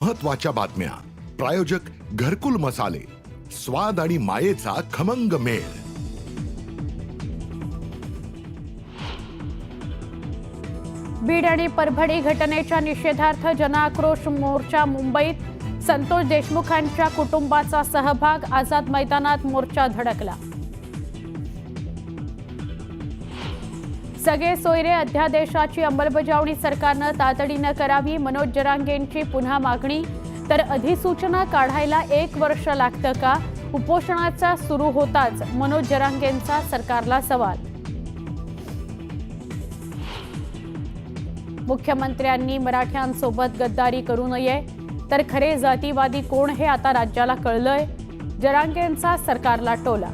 महत्त्वाच्या बातम्या. प्रायोजक घरकुल मसाले, स्वाद आणि मायेचा खमंग मेळ. बीड आणि परभणी घटनेच्या निषेधार्थ जनआक्रोश मोर्चा मुंबईत. संतोष देशमुखांच्या कुटुंबाचा सहभाग. आझाद मैदानात मोर्चा धडकला. सगळे सोयरे अध्यादेशाची अंमलबजावणी सरकारनं तातडीनं करावी. मनोज जरांगेंची पुन्हा मागणी. तर अधिसूचना काढायला 1 वर्ष लागतं का? उपोषणाचा सुरू होताच मनोज जरांगेंचा सरकारला सवाल. मुख्यमंत्र्यांनी मराठ्यांसोबत गद्दारी करू नये, तर खरे जातीवादी कोण हे आता राज्याला कळलंय. जरांगेंचा सरकारला टोला.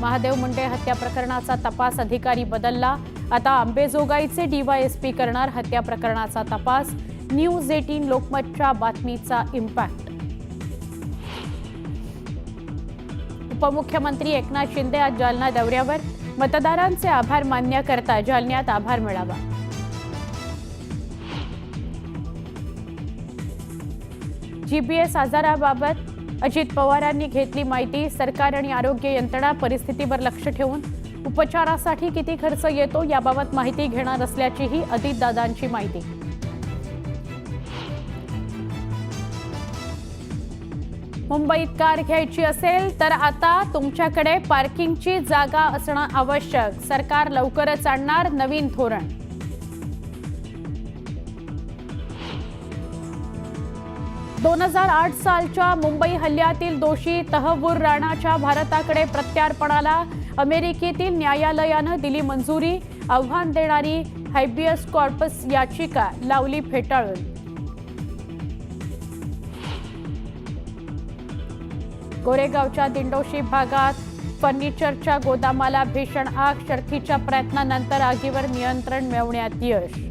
महादेव मुंडे हत्या प्रकरणाचा तपास अधिकारी बदलला. आता अंबेजोगाईचे डीवायएसपी करणार हत्या प्रकरणाचा तपास. न्यूज 18 लोकमतच्या बातमीचा इम्पॅक्ट. उपमुख्यमंत्री एकनाथ शिंदे आज जालना दौऱ्यावर. मतदारांचे आभार मान्य करता जालन्यात आभार मेळावा. जीपीएस आजाराबाबत अजित पवारांनी घेतली माहिती. सरकार आणि आरोग्य यंत्रणा परिस्थितीवर लक्ष ठेवून उपचारासाठी किती खर्च येतो याबाबत माहिती घेणार असल्याचीही अजितदादांची माहिती. मुंबईत कार घ्यायची असेल तर आता तुमच्याकडे पार्किंगची जागा असणं आवश्यक. सरकार लवकरच आणणार नवीन धोरण. दोन 2008 सालच्या मुंबई हल्ल्यातील दोषी तहव्वूर राणाच्या भारताकडे प्रत्यार्पणाला अमेरिकेतील न्यायालयानं दिली मंजुरी. आव्हान देणारी हायबियस कॉर्पस याचिका लावली फेटाळून. गोरेगावच्या दिंडोशी भागात फर्निचरच्या गोदामाला भीषण आग. शर्थीच्या प्रयत्नानंतर आगीवर नियंत्रण मिळवण्यात यश.